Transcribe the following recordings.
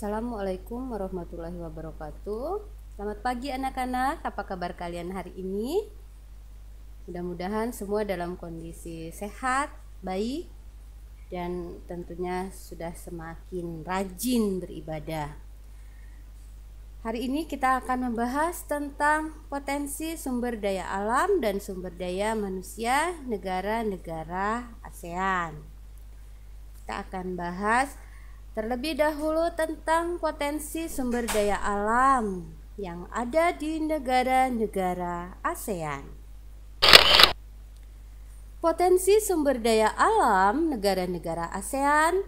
Assalamualaikum warahmatullahi wabarakatuh. Selamat pagi anak-anak, apa kabar kalian hari ini? Mudah-mudahan semua dalam kondisi sehat, baik, dan tentunya sudah semakin rajin beribadah. Hari ini kita akan membahas tentang potensi sumber daya alam dan sumber daya manusia negara-negara ASEAN. Kita akan bahas terlebih dahulu tentang potensi sumber daya alam yang ada di negara-negara ASEAN. Potensi sumber daya alam negara-negara ASEAN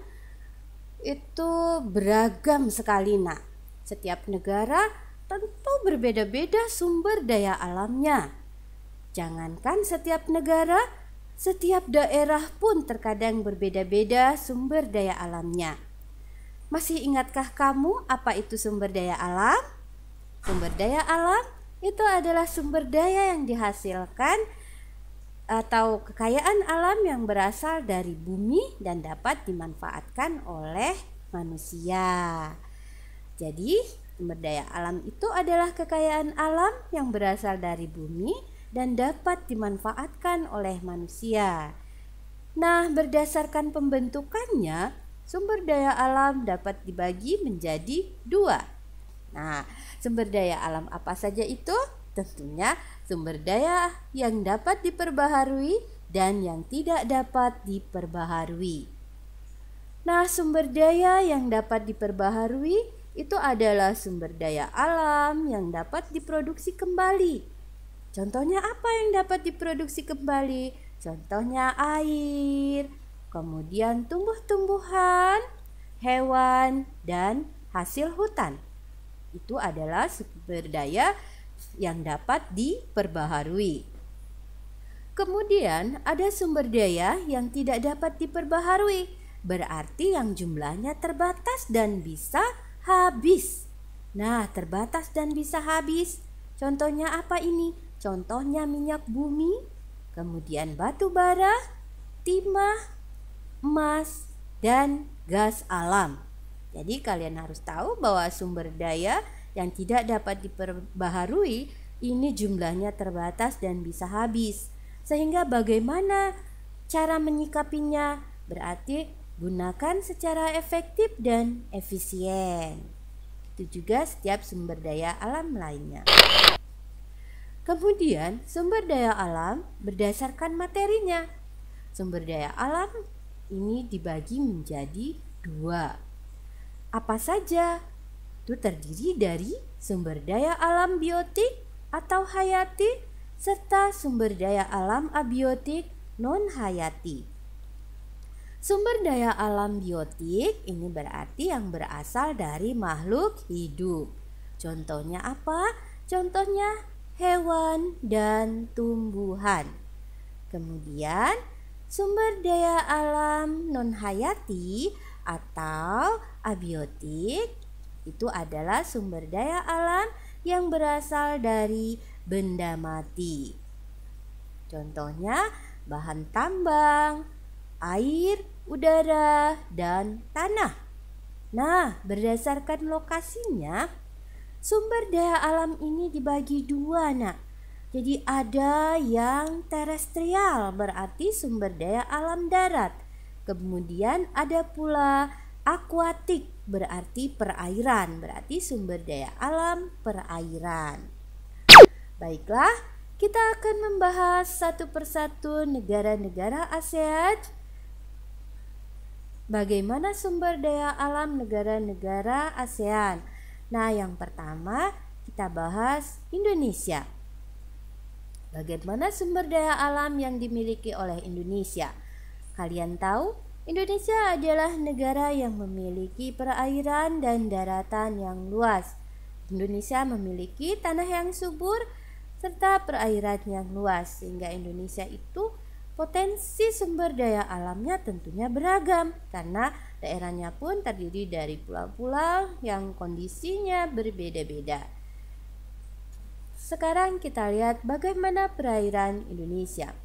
itu beragam sekali, Nak. Setiap negara tentu berbeda-beda sumber daya alamnya. Jangankan setiap negara, setiap daerah pun terkadang berbeda-beda sumber daya alamnya. Masih ingatkah kamu apa itu sumber daya alam? Sumber daya alam itu adalah sumber daya yang dihasilkan atau kekayaan alam yang berasal dari bumi dan dapat dimanfaatkan oleh manusia. Jadi, sumber daya alam itu adalah kekayaan alam yang berasal dari bumi dan dapat dimanfaatkan oleh manusia. Nah, berdasarkan pembentukannya, sumber daya alam dapat dibagi menjadi dua. Nah, sumber daya alam apa saja itu? Tentunya sumber daya yang dapat diperbaharui dan yang tidak dapat diperbaharui. Nah, sumber daya yang dapat diperbaharui itu adalah sumber daya alam yang dapat diproduksi kembali. Contohnya apa yang dapat diproduksi kembali? Contohnya air, kemudian tumbuh-tumbuhan, hewan, dan hasil hutan. Itu adalah sumber daya yang dapat diperbaharui. Kemudian ada sumber daya yang tidak dapat diperbaharui, berarti yang jumlahnya terbatas dan bisa habis. Nah, terbatas dan bisa habis. Contohnya apa ini? Contohnya minyak bumi, kemudian batu bara, timah, emas, dan gas alam. Jadi kalian harus tahu bahwa sumber daya yang tidak dapat diperbaharui ini jumlahnya terbatas dan bisa habis. Sehingga bagaimana cara menyikapinya? Berarti gunakan secara efektif dan efisien. Itu juga setiap sumber daya alam lainnya. Kemudian sumber daya alam berdasarkan materinya. Sumber daya alam ini dibagi menjadi dua. Apa saja? Itu terdiri dari sumber daya alam biotik atau hayati serta sumber daya alam abiotik non-hayati. Sumber daya alam biotik ini berarti yang berasal dari makhluk hidup. Contohnya apa? Contohnya hewan dan tumbuhan. Kemudian sumber daya alam non-hayati atau abiotik itu adalah sumber daya alam yang berasal dari benda mati. Contohnya bahan tambang, air, udara, dan tanah. Nah, berdasarkan lokasinya, sumber daya alam ini dibagi dua, Nak. Jadi ada yang terestrial, berarti sumber daya alam darat. Kemudian ada pula akuatik, berarti perairan, berarti sumber daya alam perairan. Baiklah, kita akan membahas satu persatu negara-negara ASEAN. Bagaimana sumber daya alam negara-negara ASEAN? Nah, yang pertama kita bahas Indonesia. Bagaimana sumber daya alam yang dimiliki oleh Indonesia? Kalian tahu, Indonesia adalah negara yang memiliki perairan dan daratan yang luas. Indonesia memiliki tanah yang subur serta perairan yang luas, sehingga Indonesia itu potensi sumber daya alamnya tentunya beragam karena daerahnya pun terdiri dari pulau-pulau yang kondisinya berbeda-beda. Sekarang kita lihat bagaimana perairan Indonesia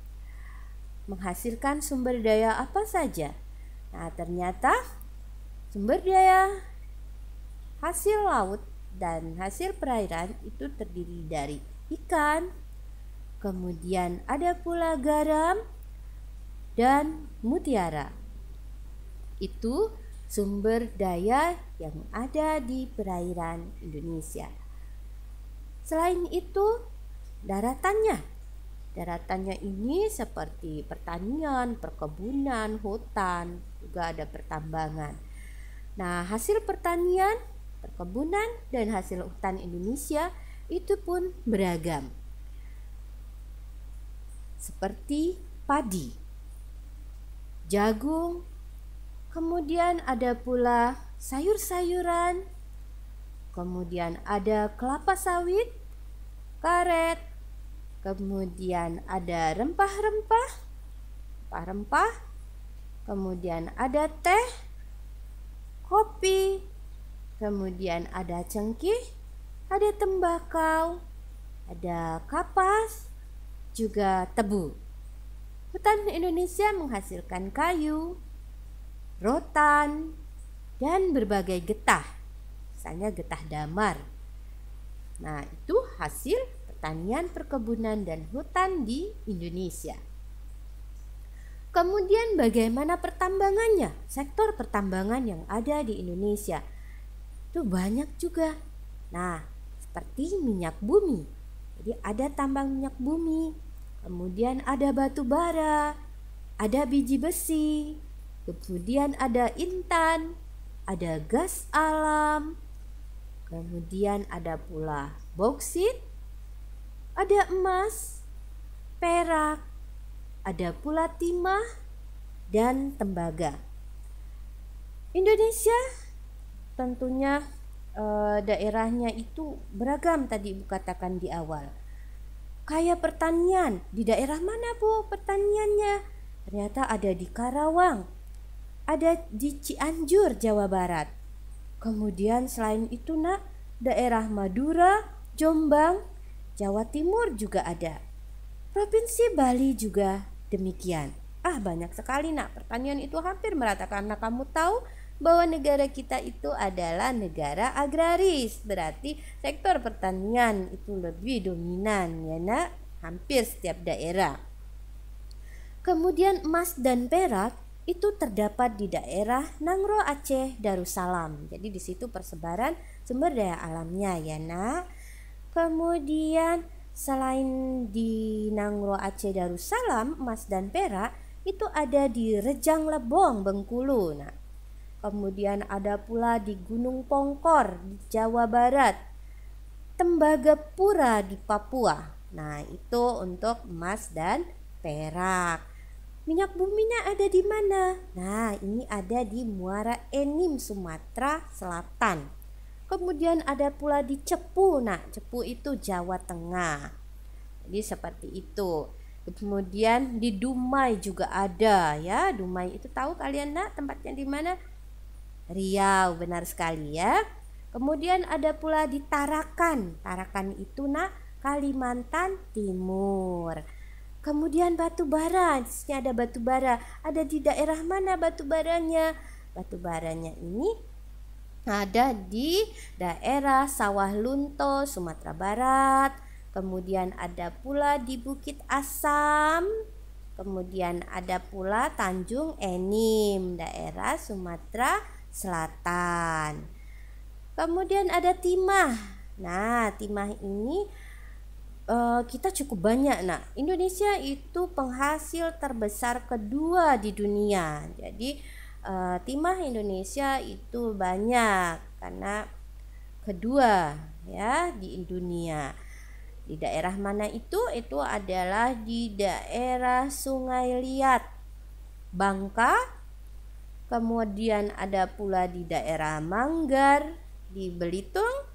menghasilkan sumber daya apa saja. Nah, ternyata sumber daya hasil laut dan hasil perairan itu terdiri dari ikan, kemudian ada pula garam dan mutiara. Itu sumber daya yang ada di perairan Indonesia. Selain itu, daratannya ini seperti pertanian, perkebunan, hutan, juga ada pertambangan. Nah, hasil pertanian, perkebunan, dan hasil hutan Indonesia itu pun beragam. Seperti padi, jagung, kemudian ada pula sayur-sayuran, kemudian ada kelapa sawit, karet, kemudian ada rempah-rempah, kemudian ada teh, kopi, kemudian ada cengkeh, ada tembakau, ada kapas, juga tebu. Hutan Indonesia menghasilkan kayu, rotan, dan berbagai getah, misalnya getah damar. Nah, itu hasil pertanian, perkebunan, dan hutan di Indonesia. Kemudian bagaimana pertambangannya? Sektor pertambangan yang ada di Indonesia itu banyak juga. Nah, seperti minyak bumi. Jadi ada tambang minyak bumi, kemudian ada batu bara, ada biji besi, kemudian ada intan, ada gas alam, kemudian ada pula bauksit, ada emas, perak, ada pula timah, dan tembaga. Indonesia tentunya daerahnya itu beragam, tadi Ibu katakan di awal. Kaya pertanian, di daerah mana Bu pertaniannya? Ternyata ada di Karawang, ada di Cianjur, Jawa Barat. Kemudian selain itu daerah Madura, Jombang, Jawa Timur juga ada. Provinsi Bali juga demikian. Banyak sekali pertanian itu hampir merata, karena kamu tahu bahwa negara kita itu adalah negara agraris. Berarti sektor pertanian itu lebih dominan ya hampir setiap daerah. Kemudian emas dan perak itu terdapat di daerah Nangro, Aceh, Darussalam. Jadi di situ persebaran sumber daya alamnya ya Kemudian selain di Nangro, Aceh, Darussalam, emas dan perak itu ada di Rejang Lebong, Bengkulu. Kemudian ada pula di Gunung Pongkor di Jawa Barat, Tembagapura di Papua. Itu untuk emas dan perak. Minyak buminya ada di mana? Ini ada di Muara Enim, Sumatera Selatan. Kemudian ada pula di Cepu. Cepu itu Jawa Tengah. Jadi seperti itu. Kemudian di Dumai juga ada ya. Dumai itu tahu kalian tempatnya di mana? Riau, benar sekali ya. Kemudian ada pula di Tarakan. Tarakan itu Kalimantan Timur. Kemudian batu bara. Di sini ada batu bara. Ada di daerah mana batu baranya? Batu baranya ini ada di daerah Sawah Lunto, Sumatera Barat. Kemudian ada pula di Bukit Asam. Kemudian ada pula Tanjung Enim, daerah Sumatera Selatan. Kemudian ada timah. Timah ini kita cukup banyak. Indonesia itu penghasil terbesar kedua di dunia. Jadi timah Indonesia itu banyak karena kedua ya di dunia. Di daerah mana itu? Itu adalah di daerah Sungai Liat, Bangka. Kemudian ada pula di daerah Manggar, di Belitung,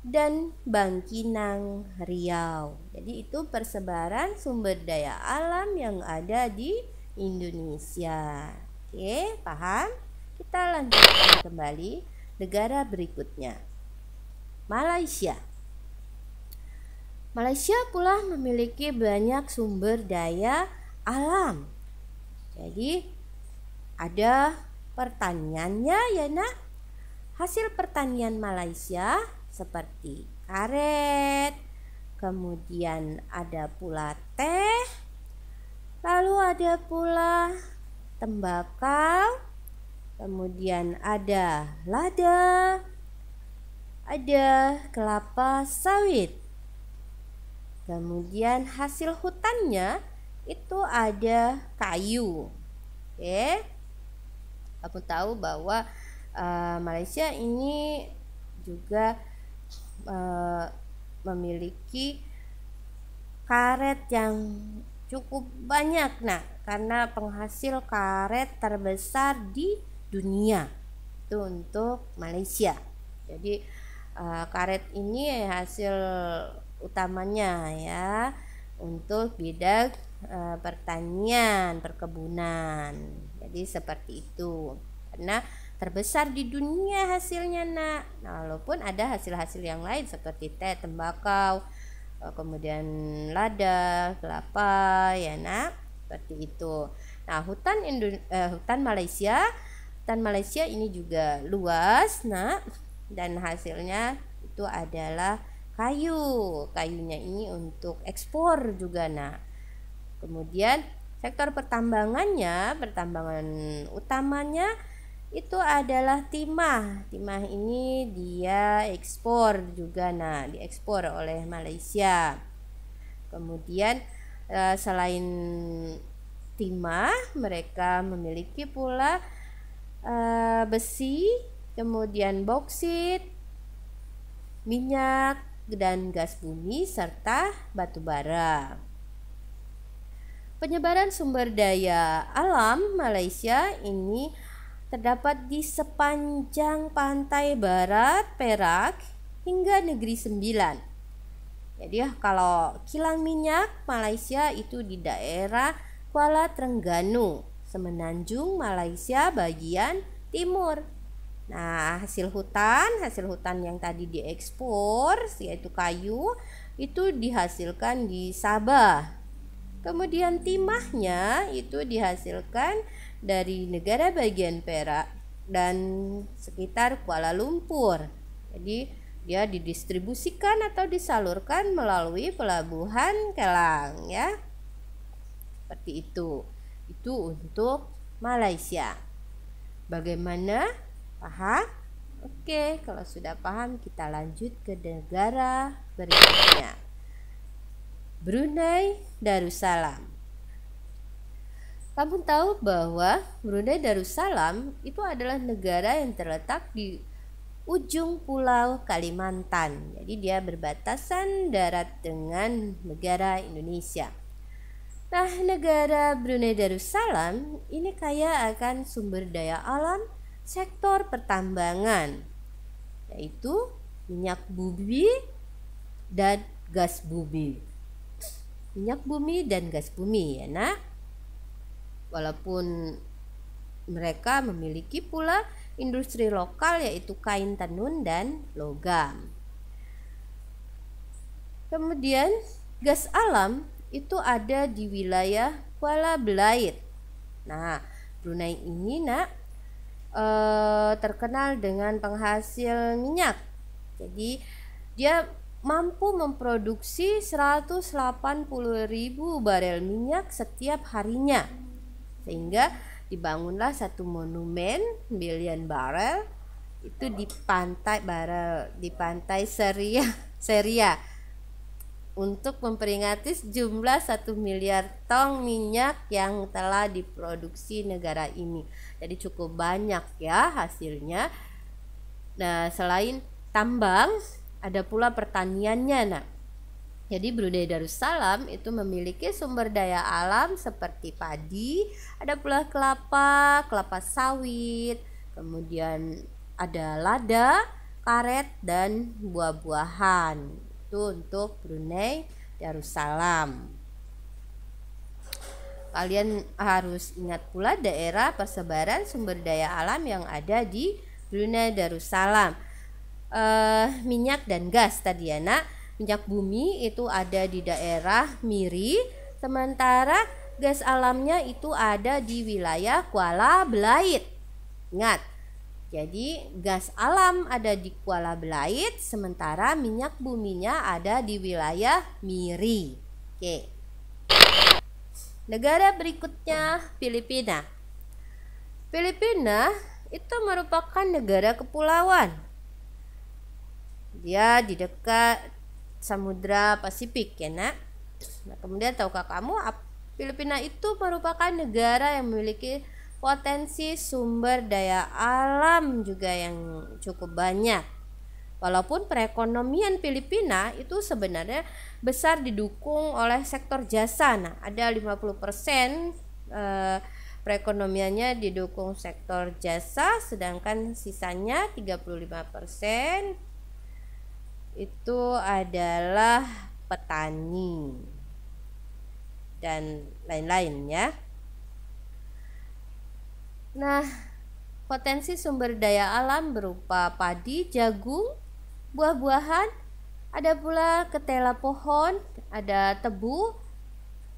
dan Bangkinang, Riau. Jadi itu persebaran sumber daya alam yang ada di Indonesia. Oke, paham? Kita lanjutkan kembali negara berikutnya. Malaysia. Malaysia pula memiliki banyak sumber daya alam. Jadi ada pertaniannya ya hasil pertanian Malaysia seperti karet, kemudian ada pula teh, lalu ada pula tembakau, kemudian ada lada, ada kelapa sawit. Kemudian hasil hutannya itu ada kayu. Oke. Kamu tahu bahwa Malaysia ini juga memiliki karet yang cukup banyak. Nah, karena penghasil karet terbesar di dunia itu untuk Malaysia. Jadi karet ini hasil utamanya ya untuk bidang pertanian, perkebunan. Jadi seperti itu. Karena terbesar di dunia hasilnya, Nak. Nah, walaupun ada hasil-hasil yang lain seperti teh, tembakau, kemudian lada, kelapa, ya Nak, seperti itu. Nah, hutan Malaysia ini juga luas, Nak, dan hasilnya itu adalah kayunya ini untuk ekspor juga, Nak. Kemudian sektor pertambangan utamanya itu adalah timah ini dia ekspor juga, Nah, diekspor oleh Malaysia. Kemudian selain timah, mereka memiliki pula besi, kemudian bauksit, minyak dan gas bumi, serta batu bara. Penyebaran sumber daya alam Malaysia ini terdapat di sepanjang pantai barat Perak hingga Negeri Sembilan. Jadi kalau kilang minyak Malaysia itu di daerah Kuala Terengganu, Semenanjung Malaysia bagian timur. Nah, hasil hutan yang tadi diekspor yaitu kayu itu dihasilkan di Sabah. Kemudian timahnya itu dihasilkan dari negara bagian Perak dan sekitar Kuala Lumpur. Jadi dia didistribusikan atau disalurkan melalui pelabuhan Kelang, ya. Seperti itu. Itu untuk Malaysia. Bagaimana? Paham? Oke, kalau sudah paham kita lanjut ke negara berikutnya. Brunei Darussalam. Kamu tahu bahwa Brunei Darussalam itu adalah negara yang terletak di ujung pulau Kalimantan. Jadi dia berbatasan darat dengan negara Indonesia. Nah, negara Brunei Darussalam ini kaya akan sumber daya alam sektor pertambangan, yaitu minyak bumi dan gas bumi. Minyak bumi dan gas bumi, ya Nak. Walaupun mereka memiliki pula industri lokal yaitu kain tenun dan logam. Kemudian gas alam itu ada di wilayah Kuala Belait. Nah, Brunei ini, Nak, terkenal dengan penghasil minyak. Jadi dia mampu memproduksi 180.000 barel minyak setiap harinya, sehingga dibangunlah satu monumen bilion barel itu di pantai Seria untuk memperingati jumlah 1 miliar tong minyak yang telah diproduksi negara ini. Jadi cukup banyak ya hasilnya. Nah, selain tambang ada pula pertaniannya, Nah. Jadi Brunei Darussalam itu memiliki sumber daya alam seperti padi, ada pula kelapa sawit, kemudian ada lada, karet, dan buah-buahan. Itu untuk Brunei Darussalam. Kalian harus ingat pula daerah persebaran sumber daya alam yang ada di Brunei Darussalam. Minyak dan gas tadi ya, Nak. Minyak bumi itu ada di daerah Miri, sementara gas alamnya itu ada di wilayah Kuala Belait. Ingat. Jadi gas alam ada di Kuala Belait, sementara minyak buminya ada di wilayah Miri. Oke. Negara berikutnya Filipina. Filipina itu merupakan negara kepulauan. Dia di dekat Samudra Pasifik ya nak. Nah, kemudian tahukah kamu Filipina itu merupakan negara yang memiliki potensi sumber daya alam juga yang cukup banyak. Walaupun perekonomian Filipina itu sebenarnya besar didukung oleh sektor jasa. Nah, ada 50% perekonomiannya didukung sektor jasa, sedangkan sisanya 35% itu adalah petani dan lain-lain ya. Nah, potensi sumber daya alam berupa padi, jagung, buah-buahan, ada pula ketela pohon, ada tebu,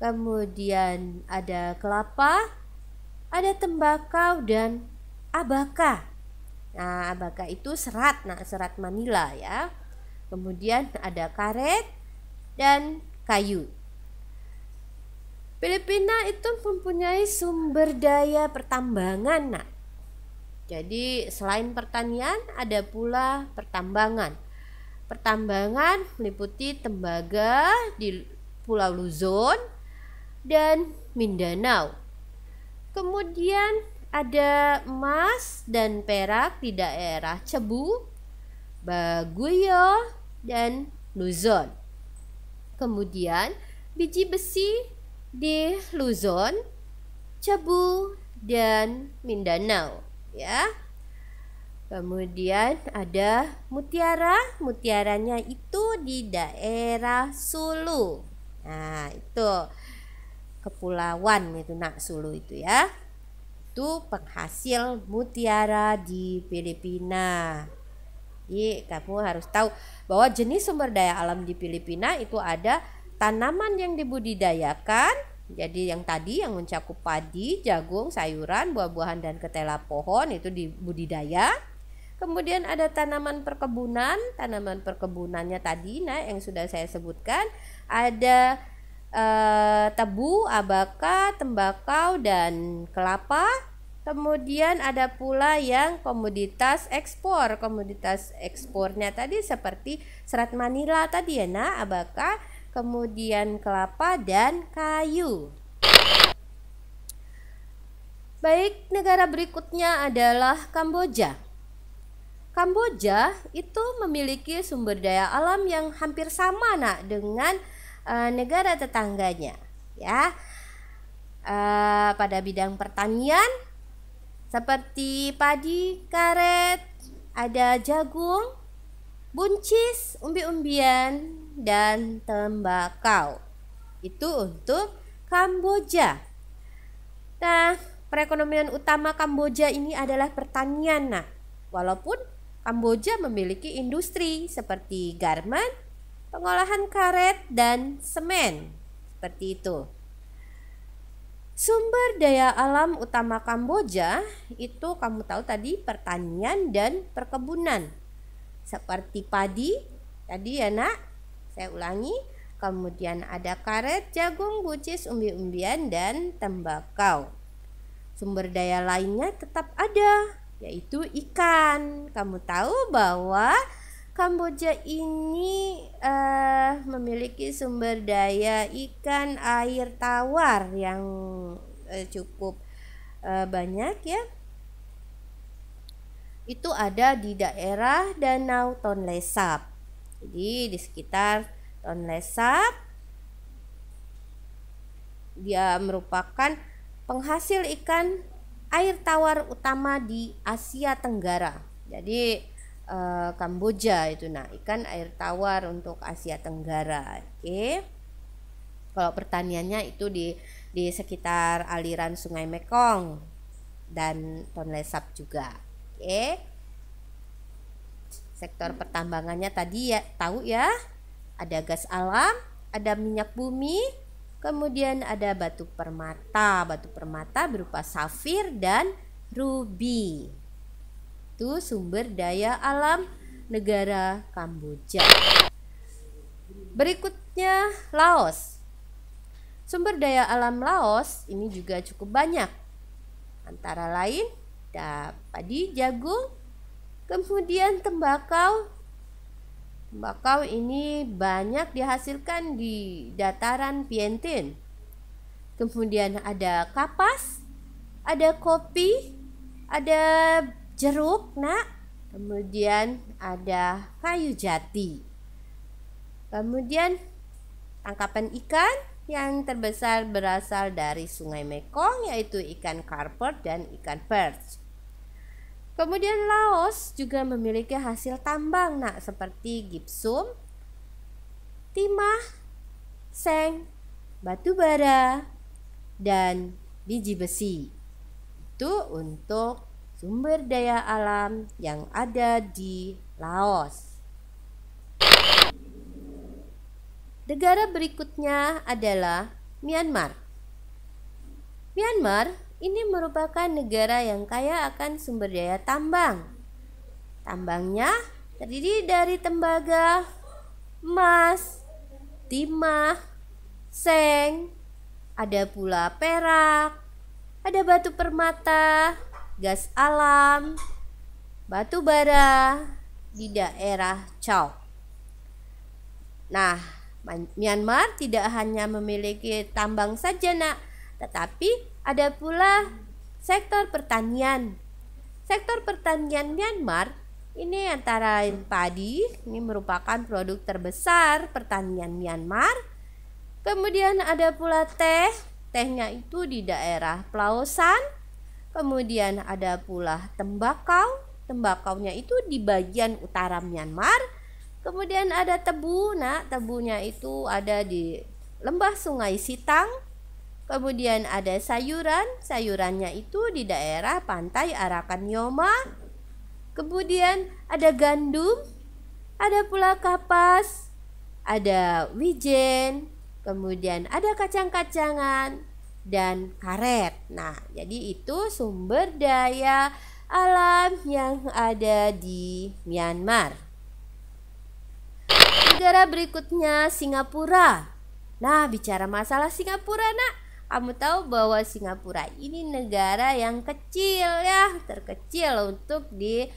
kemudian ada kelapa, ada tembakau dan abaka. Nah, abaka itu serat, serat Manila ya. Kemudian ada karet dan kayu. Filipina itu mempunyai sumber daya pertambangan. Jadi selain pertanian ada pula pertambangan. Pertambangan meliputi tembaga di Pulau Luzon dan Mindanao. Kemudian ada emas dan perak di daerah Cebu, Baguio dan Luzon. Kemudian biji besi di Luzon, Cebu dan Mindanao ya. Kemudian ada mutiara, mutiaranya itu di daerah Sulu. Nah, itu kepulauan itu Sulu itu ya. Itu penghasil mutiara di Filipina. Jadi kamu harus tahu bahwa jenis sumber daya alam di Filipina itu ada tanaman yang dibudidayakan. Jadi yang tadi yang mencakup padi, jagung, sayuran, buah-buahan dan ketela pohon itu dibudidaya. Kemudian ada tanaman perkebunannya tadi yang sudah saya sebutkan. Ada tebu, abaka, tembakau dan kelapa. Kemudian ada pula yang komoditas ekspor. Komoditas ekspornya tadi seperti serat Manila tadi ya abaka, kemudian kelapa dan kayu. Baik, negara berikutnya adalah Kamboja. Kamboja itu memiliki sumber daya alam yang hampir sama dengan negara tetangganya ya. Pada bidang pertanian seperti padi, karet, ada jagung, buncis, umbi-umbian dan tembakau. Itu untuk Kamboja. Nah, perekonomian utama Kamboja ini adalah pertanian. Walaupun Kamboja memiliki industri seperti garmen, pengolahan karet dan semen. Seperti itu. Sumber daya alam utama Kamboja itu kamu tahu tadi pertanian dan perkebunan. Seperti padi tadi ya saya ulangi. Kemudian ada karet, jagung, buncis, umbi-umbian dan tembakau. Sumber daya lainnya tetap ada, yaitu ikan. Kamu tahu bahwa Kamboja ini memiliki sumber daya ikan air tawar yang cukup banyak ya. Itu ada di daerah Danau Tonle Sap. Jadi di sekitar Tonle Sap dia merupakan penghasil ikan air tawar utama di Asia Tenggara. Jadi Kamboja itu ikan air tawar untuk Asia Tenggara. Oke. Kalau pertaniannya itu di sekitar aliran Sungai Mekong dan Tonle Sap juga. Oke. Sektor pertambangannya tadi ya tahu ya. Ada gas alam, ada minyak bumi, kemudian ada batu permata. Batu permata berupa safir dan rubi. Itu sumber daya alam negara Kamboja. Berikutnya Laos. Sumber daya alam Laos ini juga cukup banyak. Antara lain padi, jagung, kemudian tembakau. Tembakau ini banyak dihasilkan di dataran Vientiane. Kemudian ada kapas, ada kopi, ada jeruk, kemudian ada kayu jati. Kemudian tangkapan ikan yang terbesar berasal dari Sungai Mekong, yaitu ikan karper dan ikan perch. Kemudian Laos juga memiliki hasil tambang seperti gipsum, timah, seng, batu bara, dan biji besi. Itu untuk sumber daya alam yang ada di Laos. Negara berikutnya adalah Myanmar. Myanmar ini merupakan negara yang kaya akan sumber daya tambang. Tambangnya terdiri dari tembaga, emas, timah, seng, ada pula perak, ada batu permata, gas alam, batu bara di daerah Chao. Myanmar tidak hanya memiliki tambang saja, tetapi ada pula sektor pertanian. Sektor pertanian Myanmar ini antara lain padi, ini merupakan produk terbesar pertanian Myanmar. Kemudian ada pula teh, tehnya itu di daerah Plaosan. Kemudian ada pula tembakau, tembakaunya itu di bagian utara Myanmar. Kemudian ada tebu, tebunya itu ada di lembah Sungai Sitang. Kemudian ada sayuran, sayurannya itu di daerah pantai Arakan Yoma. Kemudian ada gandum, ada pula kapas, ada wijen, kemudian ada kacang-kacangan dan karet. Jadi itu sumber daya alam yang ada di Myanmar. Negara berikutnya Singapura. Bicara masalah Singapura, kamu tahu bahwa Singapura ini negara yang kecil terkecil untuk di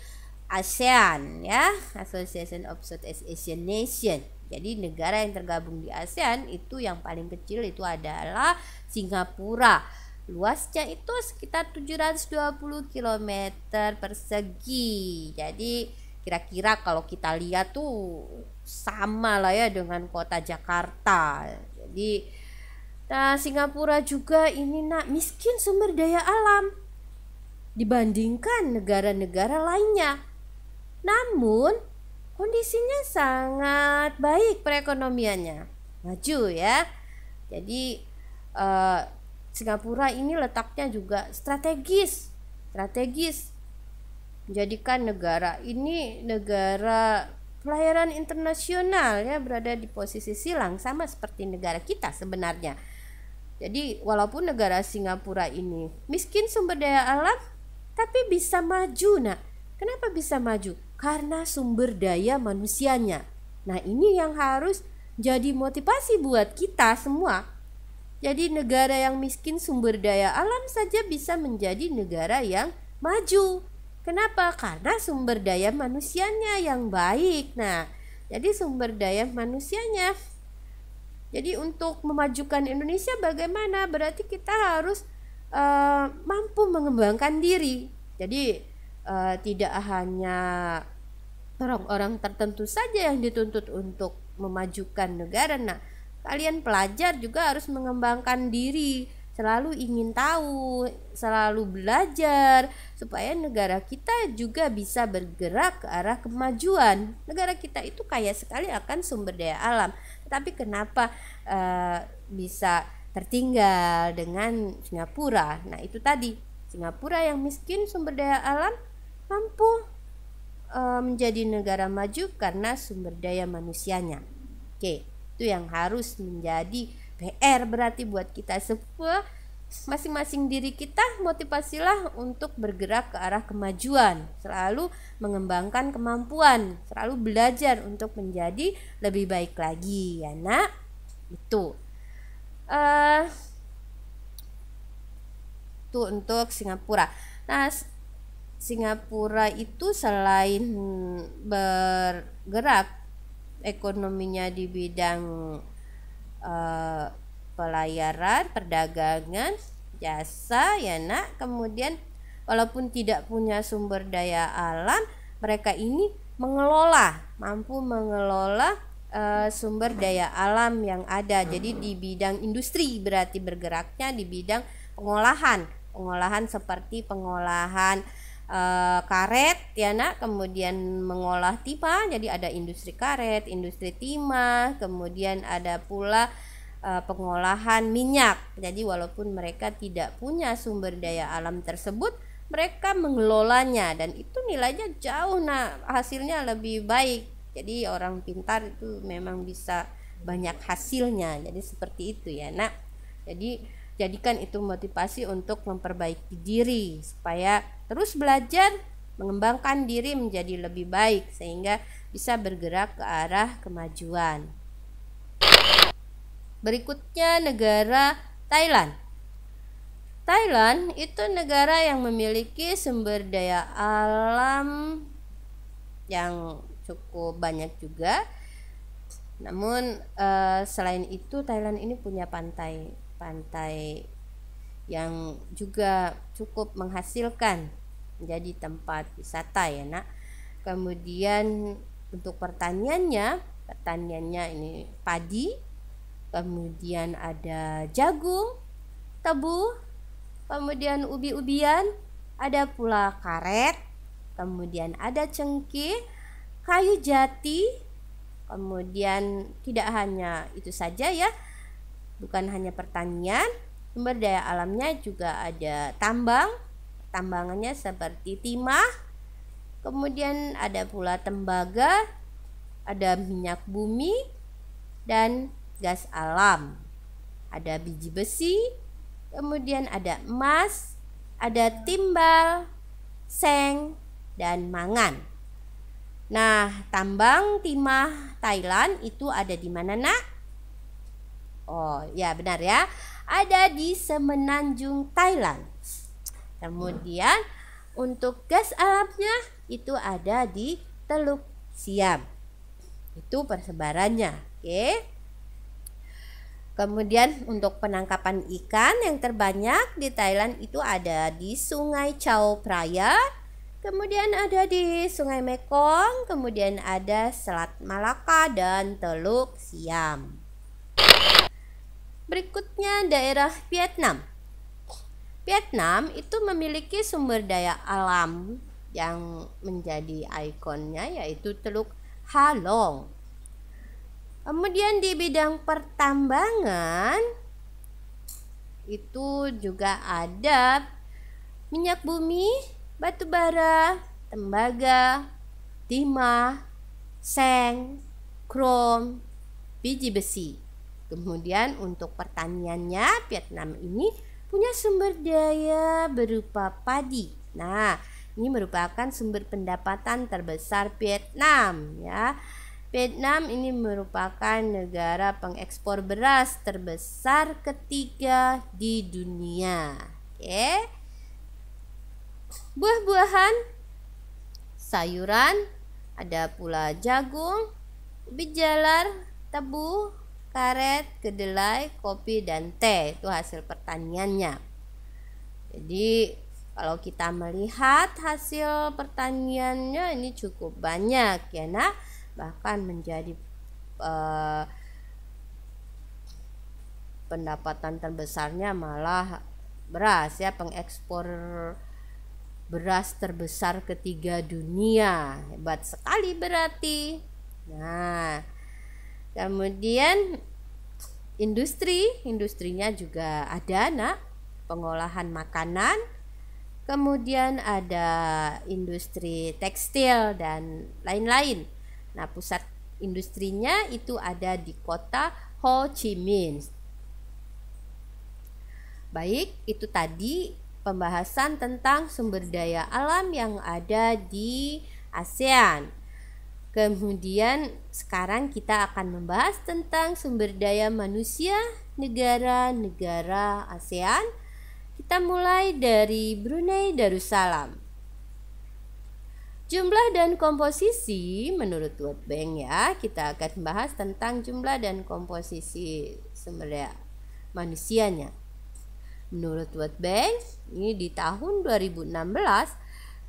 ASEAN Association of Southeast Asian Nation. Jadi negara yang tergabung di ASEAN itu yang paling kecil itu adalah Singapura. Luasnya itu sekitar 720 km persegi. Jadi kira-kira kalau kita lihat tuh sama dengan kota Jakarta. Jadi Singapura juga ini miskin sumber daya alam dibandingkan negara-negara lainnya. Namun kondisinya sangat baik perekonomiannya, maju Jadi Singapura ini letaknya juga strategis, menjadikan negara ini negara pelayaran internasional berada di posisi silang sama seperti negara kita sebenarnya. Jadi walaupun negara Singapura ini miskin sumber daya alam tapi bisa maju. Kenapa bisa maju? Karena sumber daya manusianya. Ini yang harus jadi motivasi buat kita semua. Jadi negara yang miskin sumber daya alam saja bisa menjadi negara yang maju. Kenapa? Karena sumber daya manusianya yang baik. Jadi sumber daya manusianya. Jadi untuk memajukan Indonesia bagaimana? Berarti kita harus mampu mengembangkan diri. Jadi tidak hanya orang-orang tertentu saja yang dituntut untuk memajukan negara. Kalian pelajar juga harus mengembangkan diri, selalu ingin tahu, selalu belajar supaya negara kita juga bisa bergerak ke arah kemajuan. Negara kita itu kaya sekali akan sumber daya alam, tapi kenapa bisa tertinggal dengan Singapura? Itu tadi, Singapura yang miskin sumber daya alam mampu menjadi negara maju karena sumber daya manusianya. Oke, itu yang harus menjadi PR berarti buat kita semua masing-masing diri kita motivasilah untuk bergerak ke arah kemajuan, selalu mengembangkan kemampuan, selalu belajar untuk menjadi lebih baik lagi ya nak. Itu itu untuk Singapura. Nah, Singapura itu selain bergerak ekonominya di bidang pelayaran, perdagangan, jasa ya nak. Kemudian walaupun tidak punya sumber daya alam, mereka ini mampu mengelola sumber daya alam yang ada. Jadi di bidang industri berarti bergeraknya di bidang pengolahan seperti pengolahan karet ya nak, kemudian mengolah timah, jadi ada industri karet, industri timah, kemudian ada pula pengolahan minyak. Jadi walaupun mereka tidak punya sumber daya alam tersebut, mereka mengelolanya dan itu nilainya jauh hasilnya lebih baik. Jadi orang pintar itu memang bisa banyak hasilnya. Jadi seperti itu ya nak. Jadi jadikan itu motivasi untuk memperbaiki diri supaya terus belajar, mengembangkan diri menjadi lebih baik sehingga bisa bergerak ke arah kemajuan. Berikutnya negara Thailand. Thailand itu negara yang memiliki sumber daya alam yang cukup banyak juga. Namun selain itu Thailand ini punya pantai yang juga cukup menghasilkan menjadi tempat wisata ya nak. Kemudian untuk pertaniannya ini padi, kemudian ada jagung, tebu, kemudian ubi-ubian, ada pula karet, kemudian ada cengkeh, kayu jati. Kemudian tidak hanya itu saja ya, bukan hanya pertanian, sumber daya alamnya juga ada tambangannya seperti timah, kemudian ada pula tembaga, ada minyak bumi dan gas alam, ada biji besi, kemudian ada emas, ada timbal, seng dan mangan. Nah, tambang timah Thailand itu ada di mana nak? Oh ya benar ya, ada di Semenanjung Thailand. Kemudian untuk gas alamnya itu ada di Teluk Siam. Itu persebarannya. Oke. Kemudian untuk penangkapan ikan yang terbanyak di Thailand itu ada di Sungai Chao Phraya, kemudian ada di Sungai Mekong, kemudian ada Selat Malaka dan Teluk Siam. Berikutnya daerah Vietnam. Vietnam itu memiliki sumber daya alam yang menjadi ikonnya yaitu Teluk Ha Long. Kemudian di bidang pertambangan itu juga ada minyak bumi, batu bara, tembaga, timah, seng, krom, biji besi. Kemudian untuk pertaniannya Vietnam ini punya sumber daya berupa padi. Nah, ini merupakan sumber pendapatan terbesar Vietnam ya. Vietnam ini merupakan negara pengekspor beras terbesar ketiga di dunia. Oke. Buah-buahan, sayuran, ada pula jagung, ubi jalar, tebu, karet, kedelai, kopi, dan teh. Itu hasil pertaniannya. Jadi kalau kita melihat hasil pertaniannya ini cukup banyak ya nak, bahkan menjadi pendapatan terbesarnya malah beras ya, pengekspor beras terbesar ketiga dunia. Hebat sekali berarti. Nah, kemudian industrinya juga ada nak, pengolahan makanan, kemudian ada industri tekstil dan lain-lain. Nah, pusat industrinya itu ada di kota Ho Chi Minh. Baik, itu tadi pembahasan tentang sumber daya alam yang ada di ASEAN. Kemudian sekarang kita akan membahas tentang sumber daya manusia negara-negara ASEAN. Kita mulai dari Brunei Darussalam. Jumlah dan komposisi menurut World Bank ya, kita akan membahas tentang jumlah dan komposisi sumber daya manusianya. Menurut World Bank, ini di tahun 2016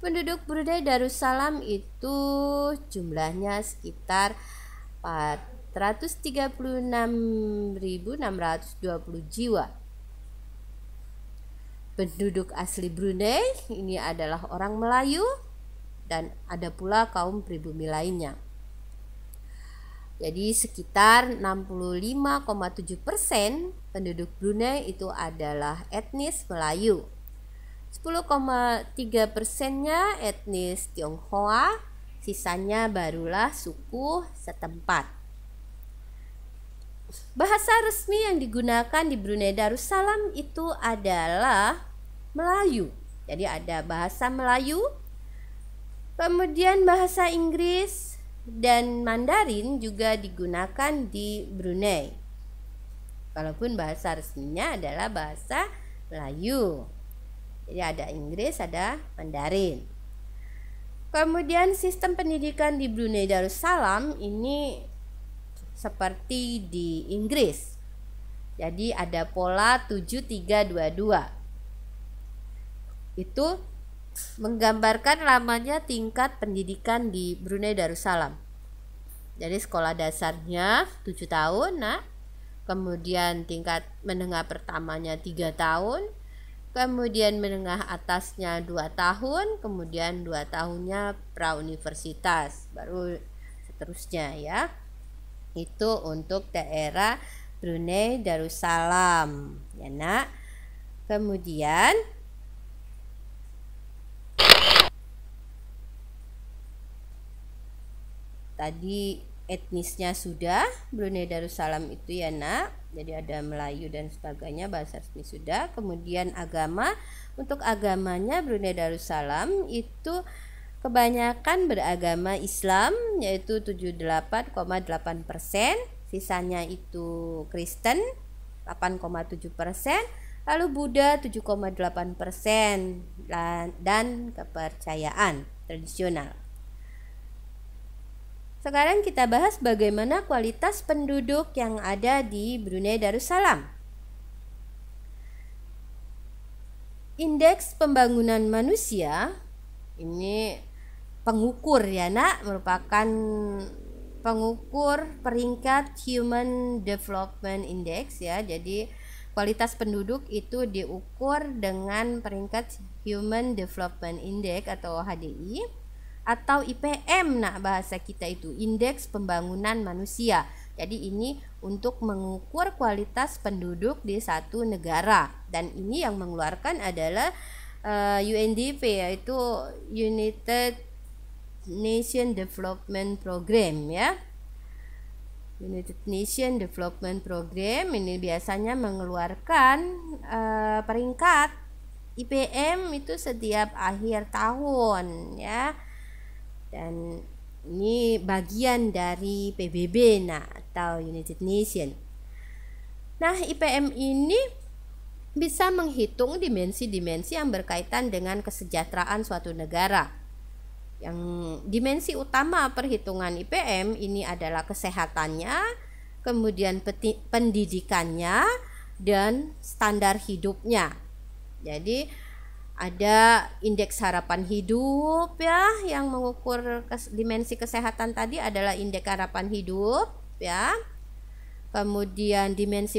penduduk Brunei Darussalam itu jumlahnya sekitar 436.620 jiwa. Penduduk asli Brunei ini adalah orang Melayu dan ada pula kaum pribumi lainnya. Jadi sekitar 65,7% penduduk Brunei itu adalah etnis Melayu. 10,3%-nya etnis Tionghoa, sisanya barulah suku setempat. Bahasa resmi yang digunakan di Brunei Darussalam itu adalah Melayu. Jadi ada bahasa Melayu, kemudian bahasa Inggris dan Mandarin juga digunakan di Brunei. Walaupun bahasa resminya adalah bahasa Melayu. Jadi ada Inggris, ada Mandarin. Kemudian sistem pendidikan di Brunei Darussalam ini seperti di Inggris. Jadi ada pola 7322. Itu menggambarkan lamanya tingkat pendidikan di Brunei Darussalam. Jadi sekolah dasarnya 7 tahun, kemudian tingkat menengah pertamanya 3 tahun, kemudian menengah atasnya 2 tahun, kemudian 2 tahunnya prauniversitas, baru seterusnya ya. Itu untuk daerah Brunei Darussalam ya nak. Kemudian tadi etnisnya sudah, Brunei Darussalam itu ya nak. Jadi ada Melayu dan sebagainya, bahasa resmi sudah. Kemudian agama, untuk agamanya Brunei Darussalam itu kebanyakan beragama Islam, yaitu 78,8%, sisanya itu Kristen 8,7%, lalu Buddha 7,8%, dan kepercayaan tradisional. Sekarang kita bahas bagaimana kualitas penduduk yang ada di Brunei Darussalam. Indeks pembangunan manusia ini pengukur ya nak, merupakan pengukur peringkat Human Development Index ya. Jadi kualitas penduduk itu diukur dengan peringkat Human Development Index atau HDI. Atau IPM nak bahasa kita itu, indeks pembangunan manusia. Jadi ini untuk mengukur kualitas penduduk di satu negara, dan ini yang mengeluarkan adalah UNDP, yaitu United Nation Development Program ya. United Nation Development Program ini biasanya mengeluarkan peringkat IPM itu setiap akhir tahun ya. Dan ini bagian dari PBB atau United Nation. Nah, IPM ini bisa menghitung dimensi-dimensi yang berkaitan dengan kesejahteraan suatu negara. Yang dimensi utama perhitungan IPM ini adalah kesehatannya, kemudian pendidikannya, dan standar hidupnya. Jadi ada indeks harapan hidup ya, yang mengukur dimensi kesehatan tadi adalah indeks harapan hidup ya. Kemudian dimensi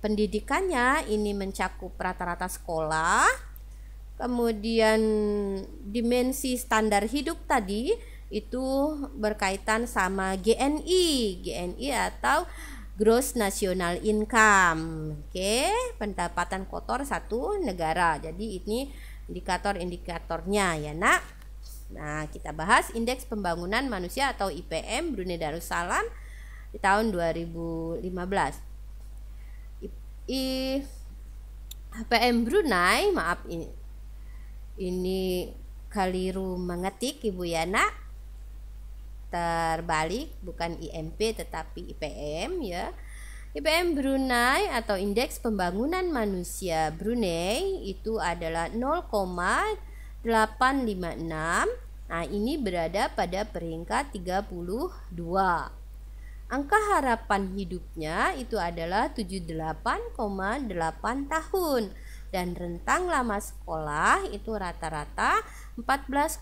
pendidikannya ini mencakup rata-rata sekolah. Kemudian dimensi standar hidup tadi itu berkaitan sama GNI atau Gross National Income. Oke, pendapatan kotor satu negara. Jadi ini indikator-indikatornya ya nak. Nah, kita bahas indeks pembangunan manusia atau IPM Brunei Darussalam di tahun 2015. HPM Brunei, maaf ini keliru mengetik Ibu Yana, terbalik, bukan IMP tetapi IPM ya. IPM Brunei atau Indeks Pembangunan Manusia Brunei itu adalah 0,856. Nah, ini berada pada peringkat 32. Angka harapan hidupnya itu adalah 78,8 tahun dan rentang lama sekolah itu rata-rata 14,5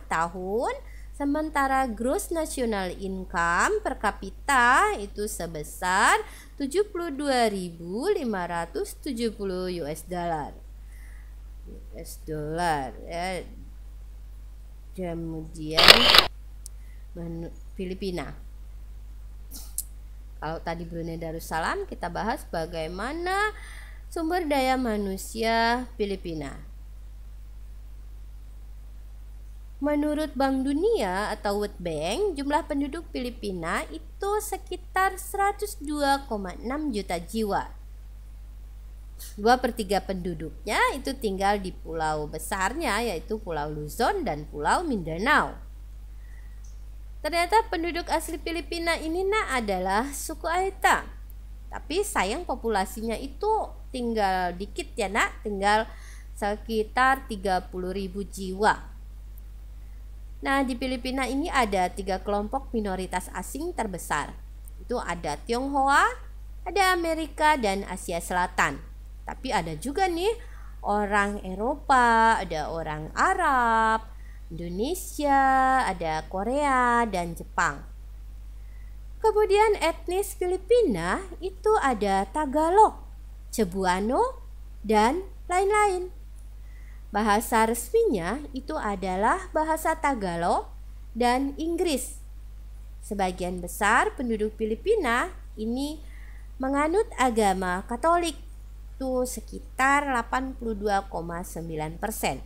tahun. Sementara gross national income per kapita itu sebesar 72.570 US dollar ya. Kemudian Filipina. Kalau tadi Brunei Darussalam, kita bahas bagaimana sumber daya manusia Filipina. Menurut Bank Dunia atau World Bank, jumlah penduduk Filipina itu sekitar 102,6 juta jiwa. 2/3 penduduknya itu tinggal di pulau besarnya, yaitu Pulau Luzon dan Pulau Mindanao. Ternyata penduduk asli Filipina ini adalah suku Aeta. Tapi sayang populasinya itu tinggal dikit ya nak, tinggal sekitar 30.000 jiwa. Nah, di Filipina ini ada 3 kelompok minoritas asing terbesar. Itu ada Tionghoa, ada Amerika dan Asia Selatan. Tapi ada juga nih orang Eropa, ada orang Arab, Indonesia, ada Korea dan Jepang. Kemudian etnis Filipina itu ada Tagalog, Cebuano dan lain-lain. Bahasa resminya itu adalah bahasa Tagalog dan Inggris. Sebagian besar penduduk Filipina ini menganut agama Katolik, itu sekitar 82,9%.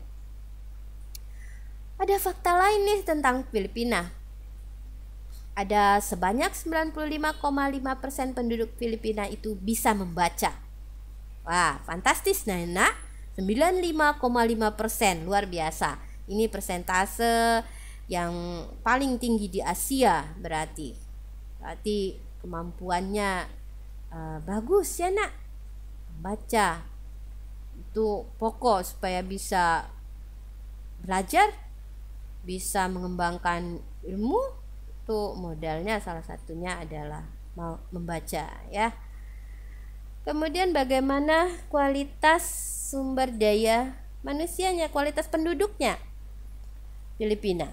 Ada fakta lain nih tentang Filipina. Ada sebanyak 95,5% penduduk Filipina itu bisa membaca. Wah, fantastis Nana. 95,5%, luar biasa. Ini persentase yang paling tinggi di Asia berarti. Berarti kemampuannya bagus ya nak. Baca itu pokok supaya bisa belajar, bisa mengembangkan ilmu. Itu modalnya salah satunya adalah mau membaca ya. Kemudian bagaimana kualitas sumber daya manusianya, kualitas penduduknya Filipina.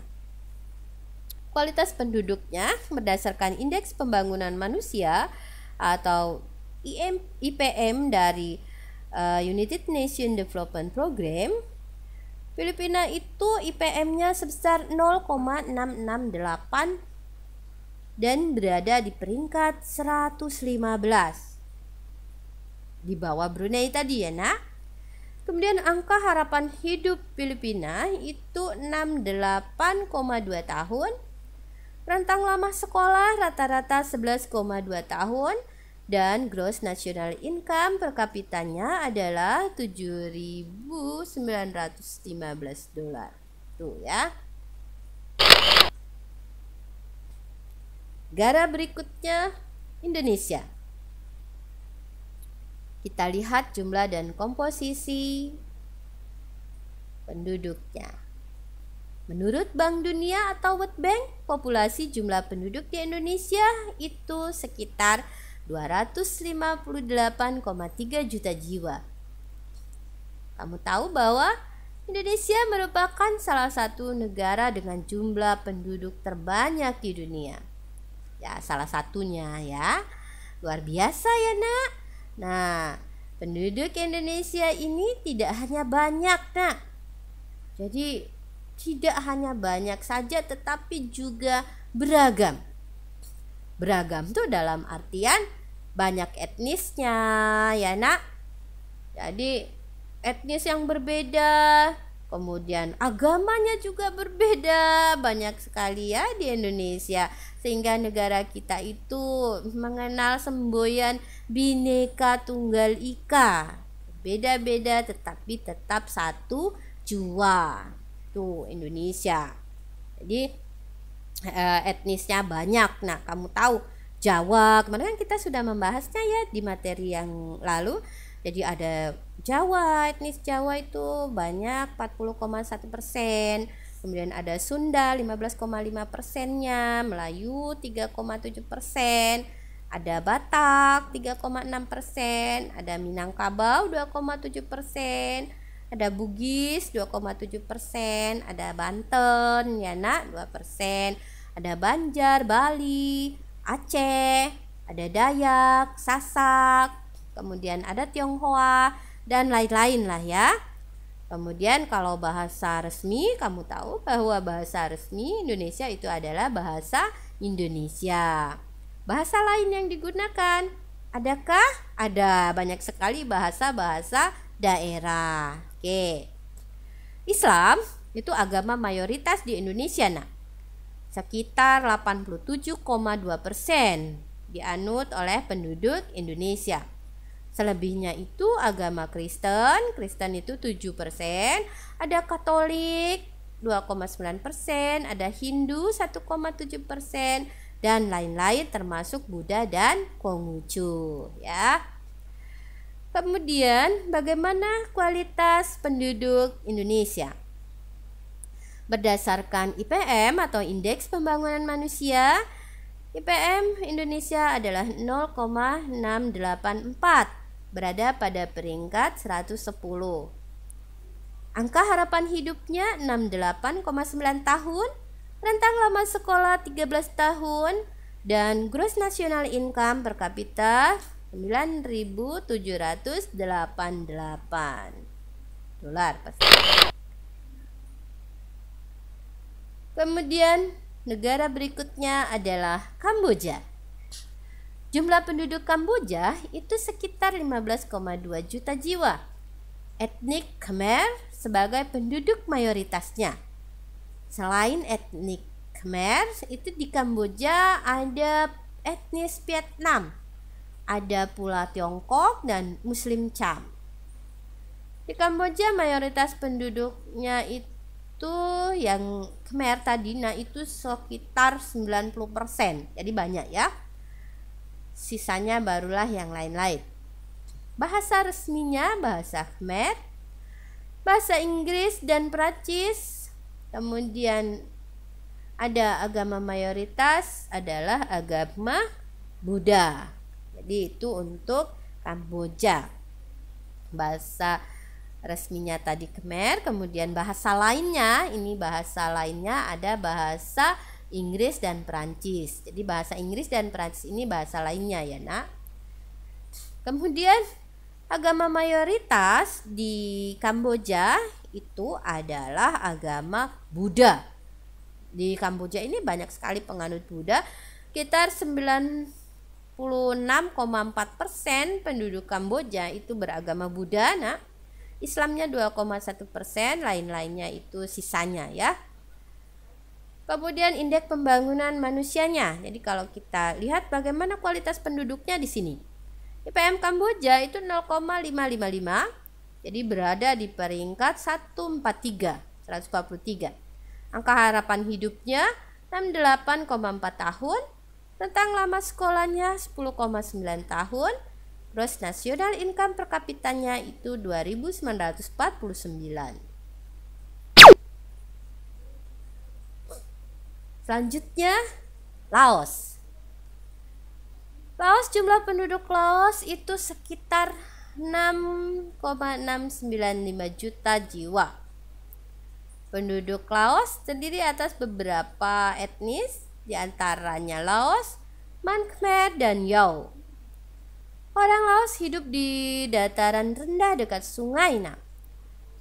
Kualitas penduduknya berdasarkan Indeks Pembangunan Manusia atau IPM dari United Nations Development Program, Filipina itu IPM-nya sebesar 0,668 dan berada di peringkat 115. Di bawah Brunei tadi ya nak. Kemudian angka harapan hidup Filipina itu 68,2 tahun. Rentang lama sekolah rata-rata 11,2 tahun. Dan gross national income per kapitanya adalah 7.915 dolar. Tuh ya. Negara berikutnya Indonesia. Kita lihat jumlah dan komposisi penduduknya. Menurut Bank Dunia atau World Bank, populasi jumlah penduduk di Indonesia itu sekitar 258,3 juta jiwa. Kamu tahu bahwa Indonesia merupakan salah satu negara dengan jumlah penduduk terbanyak di dunia. Ya, salah satunya ya. Luar biasa ya nak. Nah, penduduk Indonesia ini tidak hanya banyak nak. Jadi tidak hanya banyak saja tetapi juga beragam. Beragam tuh dalam artian banyak etnisnya ya nak. Jadi etnis yang berbeda, kemudian agamanya juga berbeda, banyak sekali ya di Indonesia. Sehingga negara kita itu mengenal semboyan Bhinneka Tunggal Ika. berbeda-beda tetapi tetap satu jua. Tuh Indonesia. Jadi etnisnya banyak. Nah, kamu tahu Jawa, kemarin kan kita sudah membahasnya ya di materi yang lalu. Jadi ada Jawa, etnis Jawa itu banyak 40,1%. Kemudian ada Sunda 15,5%-nya, Melayu 3,7%, ada Batak 3,6%, ada Minangkabau 2,7%, ada Bugis 2,7%, ada Banten ya nak 2%, ada Banjar, Bali, Aceh, ada Dayak, Sasak, kemudian ada Tionghoa dan lain-lain lah ya. Kemudian kalau bahasa resmi, kamu tahu bahwa bahasa resmi Indonesia itu adalah bahasa Indonesia. Bahasa lain yang digunakan, adakah? Ada banyak sekali bahasa-bahasa daerah. Oke. Islam itu agama mayoritas di Indonesia nak. Sekitar 87,2% dianut oleh penduduk Indonesia. Selebihnya itu agama Kristen itu 7%, ada Katolik 2,9%, ada Hindu 1,7%, dan lain-lain termasuk Buddha dan Konghucu ya. Kemudian bagaimana kualitas penduduk Indonesia? Berdasarkan IPM atau Indeks Pembangunan Manusia, IPM Indonesia adalah 0,684, berada pada peringkat 110. Angka harapan hidupnya 68,9 tahun, rentang lama sekolah 13 tahun, dan gross national income per kapita 9.788 dolar pasti. Kemudian negara berikutnya adalah Kamboja. Jumlah penduduk Kamboja itu sekitar 15,2 juta jiwa. Etnik Khmer sebagai penduduk mayoritasnya. Selain etnik Khmer, itu di Kamboja ada etnis Vietnam, ada pula Tiongkok dan Muslim Cham. Di Kamboja mayoritas penduduknya itu yang Khmer tadi, nah itu sekitar 90%, jadi banyak ya. Sisanya barulah yang lain-lain. Bahasa resminya bahasa Khmer, bahasa Inggris dan Prancis. Kemudian ada agama mayoritas adalah agama Buddha. Jadi itu untuk Kamboja. Bahasa resminya tadi Khmer, kemudian bahasa lainnya, ada bahasa Inggris dan Prancis. Jadi bahasa Inggris dan Prancis ini bahasa lainnya ya nak. Kemudian agama mayoritas di Kamboja itu adalah agama Buddha. Di Kamboja ini banyak sekali penganut Buddha, sekitar 96,4% penduduk Kamboja itu beragama Buddha nak. Islamnya 2,1%, lain-lainnya itu sisanya ya. Kemudian indeks pembangunan manusianya. Jadi kalau kita lihat bagaimana kualitas penduduknya di sini. IPM Kamboja itu 0,555. Jadi berada di peringkat 143. Angka harapan hidupnya 68,4 tahun. Rentang lama sekolahnya 10,9 tahun. Gross national income per kapitanya itu 2.949. Selanjutnya Laos. Laos, jumlah penduduk Laos itu sekitar 6,695 juta jiwa. Penduduk Laos terdiri atas beberapa etnis, diantaranya Laos, Man Khmer, dan Yao. Orang Laos hidup di dataran rendah dekat sungai. Nah,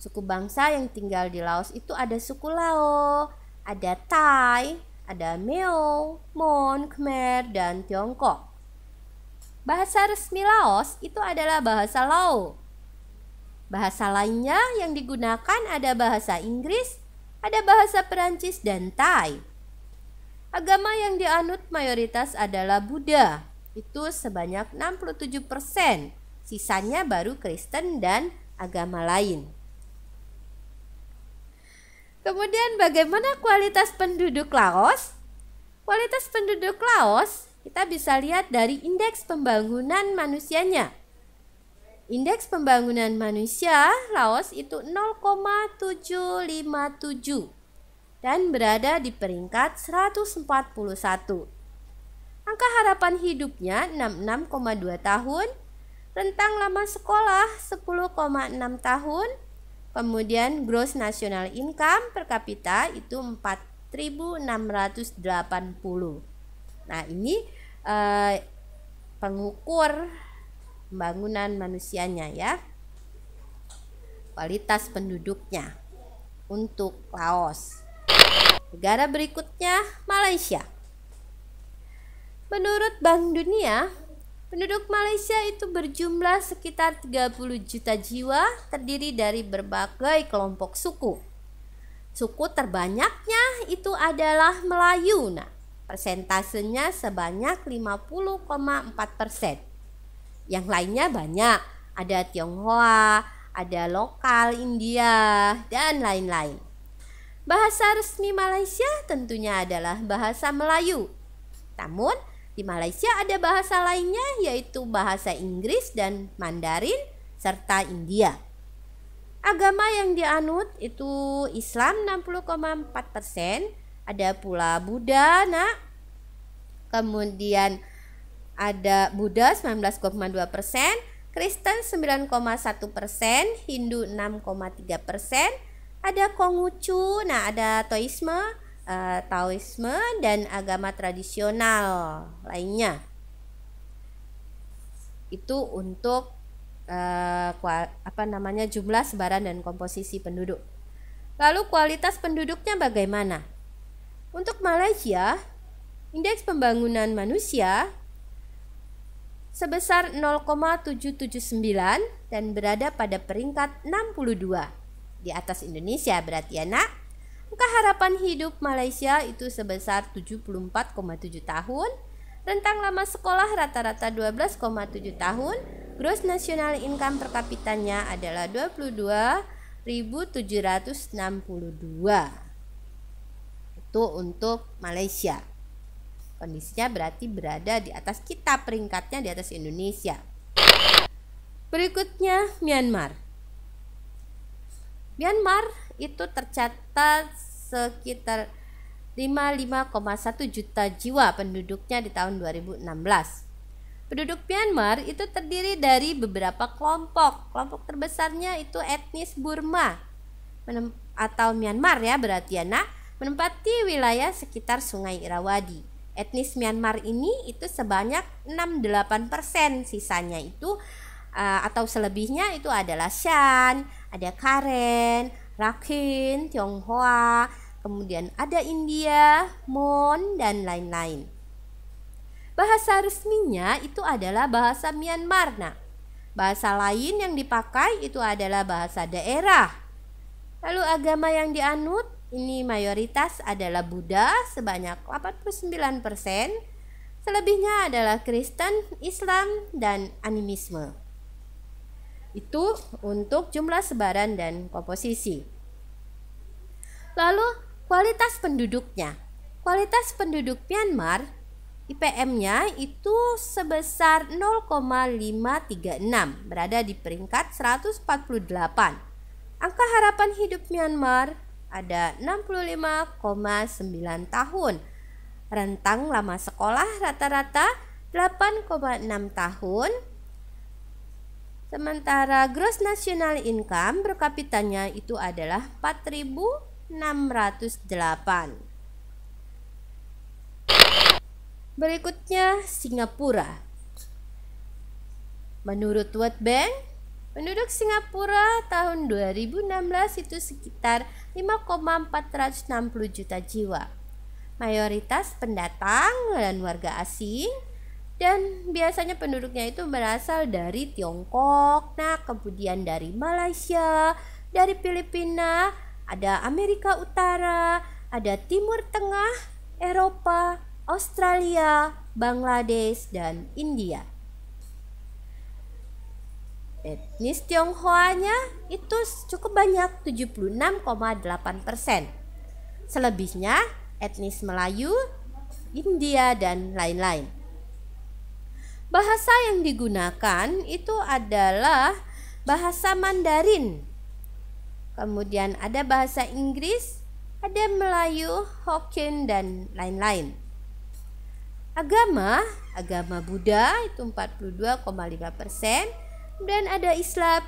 suku bangsa yang tinggal di Laos itu ada suku Lao, ada Thai, ada Meo, Mon, Khmer, dan Tiongkok. Bahasa resmi Laos itu adalah bahasa Lao. Bahasa lainnya yang digunakan ada bahasa Inggris, ada bahasa Perancis, dan Thai. Agama yang dianut mayoritas adalah Buddha. Itu sebanyak 67%. Sisanya baru Kristen dan agama lain. Kemudian bagaimana kualitas penduduk Laos? Kualitas penduduk Laos kita bisa lihat dari indeks pembangunan manusianya. Indeks pembangunan manusia Laos itu 0,757 dan berada di peringkat 141. Angka harapan hidupnya 66,2 tahun, rentang lama sekolah 10,6 tahun, kemudian gross national income per kapita itu 4.680. Nah, ini pengukur pembangunan manusianya ya. Kualitas penduduknya untuk Laos. Negara berikutnya Malaysia. Menurut Bank Dunia, penduduk Malaysia itu berjumlah sekitar 30 juta jiwa, terdiri dari berbagai kelompok suku. Suku terbanyaknya itu adalah Melayu. Nah, persentasenya sebanyak 50,4%. Yang lainnya banyak, ada Tionghoa, ada lokal India, dan lain-lain. Bahasa resmi Malaysia tentunya adalah bahasa Melayu. Namun, di Malaysia ada bahasa lainnya yaitu bahasa Inggris dan Mandarin serta India. Agama yang dianut itu Islam 60,4%, ada pula Buddha, kemudian ada Buddha 19,2%, Kristen 9,1%, Hindu 6,3%, ada Konghucu, ada Taoisme dan agama tradisional lainnya. Itu untuk jumlah sebaran dan komposisi penduduk. Lalu kualitas penduduknya bagaimana? Untuk Malaysia, indeks pembangunan manusia sebesar 0,779 dan berada pada peringkat 62. Di atas Indonesia berarti ya, Nak. Angka harapan hidup Malaysia itu sebesar 74,7 tahun, rentang lama sekolah rata-rata 12,7 tahun, gross national income per kapitanya adalah 22.762. Itu untuk Malaysia. Kondisinya berarti berada di atas kita, peringkatnya di atas Indonesia. Berikutnya Myanmar. Myanmar itu tercatat sekitar 55,1 juta jiwa penduduknya di tahun 2016. Penduduk Myanmar itu terdiri dari beberapa kelompok. Kelompok terbesarnya itu etnis Burma atau Myanmar ya berarti ya, menempati wilayah sekitar Sungai Irrawaddy. Etnis Myanmar ini itu sebanyak 68%, sisanya itu atau selebihnya itu adalah Shan, ada Karen, Rakhine, Tionghoa, kemudian ada India, Mon, dan lain-lain. Bahasa resminya itu adalah bahasa Myanmar. Bahasa lain yang dipakai itu adalah bahasa daerah. Lalu agama yang dianut ini mayoritas adalah Buddha sebanyak 89%, selebihnya adalah Kristen, Islam, dan animisme. Itu untuk jumlah sebaran dan komposisi. Lalu kualitas penduduknya. Kualitas penduduk Myanmar IPM-nya itu sebesar 0,536, berada di peringkat 148. Angka harapan hidup Myanmar ada 65,9 tahun. Rentang lama sekolah rata-rata 8,6 tahun. Sementara gross national income per kapitanya itu adalah 4.608. Berikutnya Singapura. Menurut World Bank, penduduk Singapura tahun 2016 itu sekitar 5,460 juta jiwa. Mayoritas pendatang dan warga asing, dan biasanya penduduknya itu berasal dari Tiongkok, kemudian dari Malaysia, dari Filipina, ada Amerika Utara, ada Timur Tengah, Eropa, Australia, Bangladesh, dan India. Etnis Tionghoanya itu cukup banyak, 76,8%. Selebihnya etnis Melayu, India, dan lain-lain. Bahasa yang digunakan itu adalah bahasa Mandarin. Kemudian ada bahasa Inggris, ada Melayu, Hokkien, dan lain-lain. Agama Buddha itu 42,5%, dan ada Islam,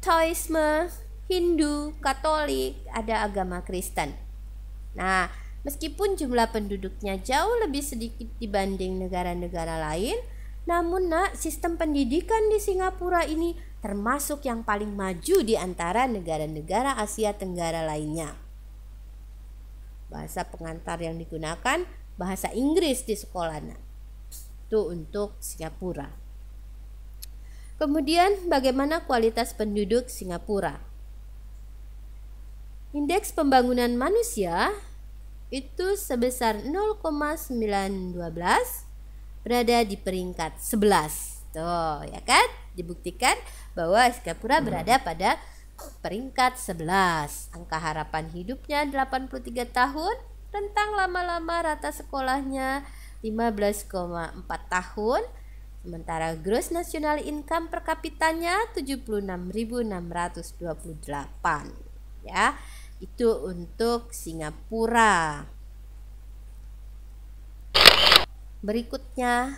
Taoisme, Hindu, Katolik, ada agama Kristen. Nah, meskipun jumlah penduduknya jauh lebih sedikit dibanding negara-negara lain, namun sistem pendidikan di Singapura ini termasuk yang paling maju di antara negara-negara Asia Tenggara lainnya. Bahasa pengantar yang digunakan bahasa Inggris di sekolah. Itu untuk Singapura. Kemudian bagaimana kualitas penduduk Singapura? Indeks pembangunan manusia itu sebesar 0,912, berada di peringkat 11. Tuh, ya kan? Dibuktikan bahwa Singapura berada pada peringkat 11. Angka harapan hidupnya 83 tahun, rentang lama-lama rata sekolahnya 15,4 tahun. Sementara gross national income per kapitanya 76.628. Ya, itu untuk Singapura. Berikutnya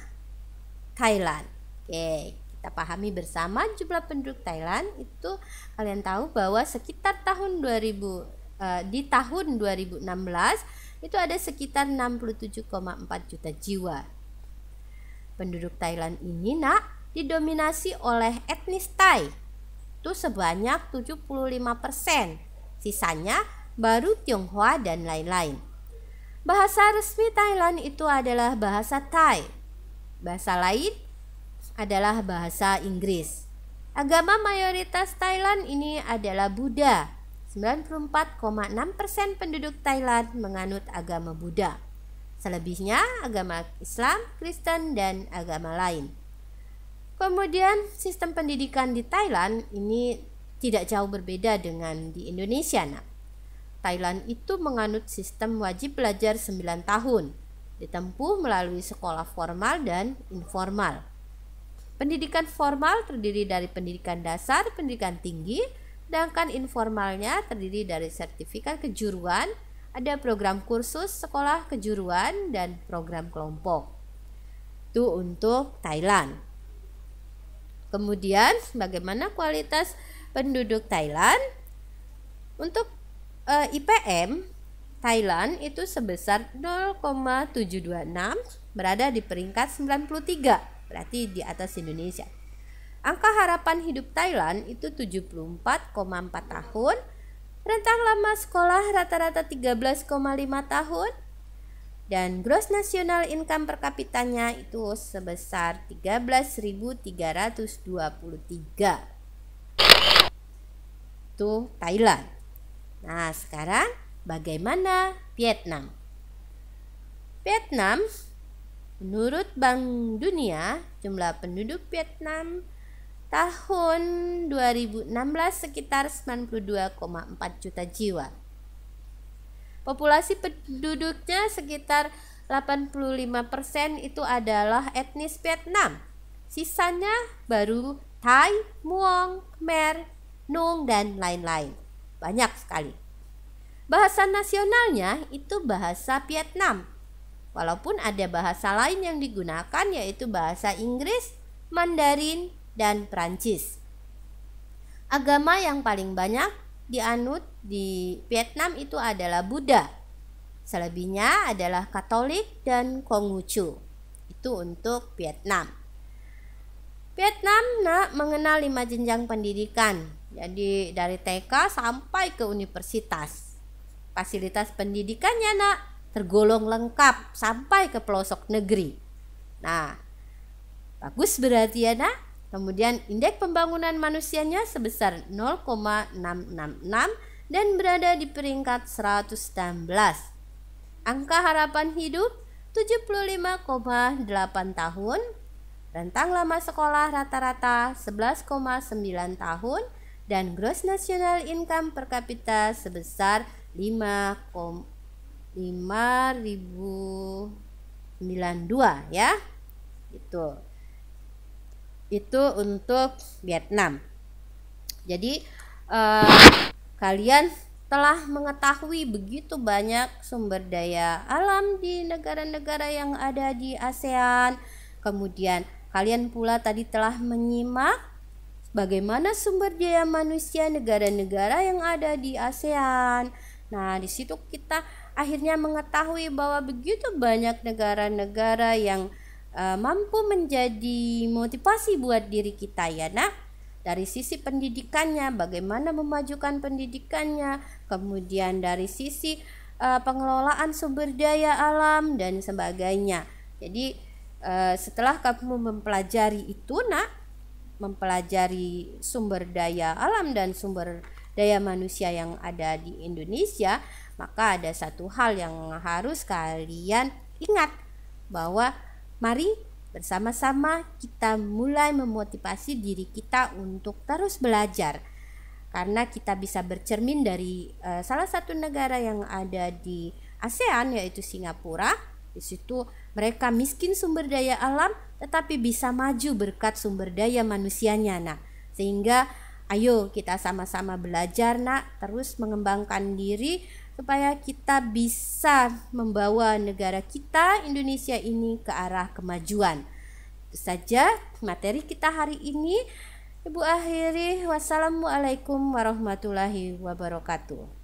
Thailand. Oke, kita pahami bersama jumlah penduduk Thailand itu, kalian tahu bahwa sekitar di tahun 2016 itu ada sekitar 67,4 juta jiwa. Penduduk Thailand ini didominasi oleh etnis Thai itu sebanyak 75%. Sisanya baru Tionghoa dan lain-lain. Bahasa resmi Thailand itu adalah bahasa Thai. Bahasa lain adalah bahasa Inggris. Agama mayoritas Thailand ini adalah Buddha. 94,6% penduduk Thailand menganut agama Buddha. Selebihnya agama Islam, Kristen, dan agama lain. Kemudian sistem pendidikan di Thailand ini tidak jauh berbeda dengan di Indonesia. Thailand itu menganut sistem wajib belajar 9 tahun, ditempuh melalui sekolah formal dan informal. Pendidikan formal terdiri dari pendidikan dasar, pendidikan tinggi, sedangkan informalnya terdiri dari sertifikat kejuruan, ada program kursus sekolah kejuruan, dan program kelompok. Itu untuk Thailand. Kemudian bagaimana kualitas penduduk Thailand? Untuk IPM Thailand itu sebesar 0,726, berada di peringkat 93, berarti di atas Indonesia. Angka harapan hidup Thailand itu 74,4 tahun. Rentang lama sekolah rata-rata 13,5 tahun. Dan gross national income per kapitanya itu sebesar 13.323. Itu Thailand. Nah, sekarang bagaimana Vietnam? Vietnam, menurut Bank Dunia, jumlah penduduk Vietnam tahun 2016 sekitar 92,4 juta jiwa. Populasi penduduknya sekitar 85% itu adalah etnis Vietnam. Sisanya baru Thai, Muong, Khmer, Nung, dan lain-lain. Banyak sekali. Bahasa nasionalnya itu bahasa Vietnam. Walaupun ada bahasa lain yang digunakan, yaitu bahasa Inggris, Mandarin, dan Prancis. Agama yang paling banyak dianut di Vietnam itu adalah Buddha. Selebihnya adalah Katolik dan Konghucu. Itu untuk Vietnam. Vietnam mengenal 5 jenjang pendidikan. Jadi dari TK sampai ke universitas. Fasilitas pendidikannya tergolong lengkap sampai ke pelosok negeri. Nah, bagus berarti ya Kemudian indeks pembangunan manusianya sebesar 0,666 dan berada di peringkat 116. Angka harapan hidup 75,8 tahun. Rentang lama sekolah rata-rata 11,9 tahun dan gross national income per kapita sebesar 5.092 ya. Itu untuk Vietnam. Jadi kalian telah mengetahui begitu banyak sumber daya alam di negara-negara yang ada di ASEAN. Kemudian kalian pula tadi telah menyimak bagaimana sumber daya manusia negara-negara yang ada di ASEAN. Nah, di situ kita akhirnya mengetahui bahwa begitu banyak negara-negara yang mampu menjadi motivasi buat diri kita ya nak. Dari sisi pendidikannya, bagaimana memajukan pendidikannya, kemudian dari sisi pengelolaan sumber daya alam dan sebagainya. Jadi setelah kamu mempelajari itu nak, mempelajari sumber daya alam dan sumber daya manusia yang ada di Indonesia, maka ada satu hal yang harus kalian ingat, bahwa mari bersama-sama kita mulai memotivasi diri kita untuk terus belajar, karena kita bisa bercermin dari salah satu negara yang ada di ASEAN yaitu Singapura. Di situ mereka miskin sumber daya alam tetapi bisa maju berkat sumber daya manusianya. Nah, sehingga ayo kita sama-sama belajar nak, terus mengembangkan diri supaya kita bisa membawa negara kita Indonesia ini ke arah kemajuan. Itu saja materi kita hari ini. Ibu akhiri, wassalamualaikum warahmatullahi wabarakatuh.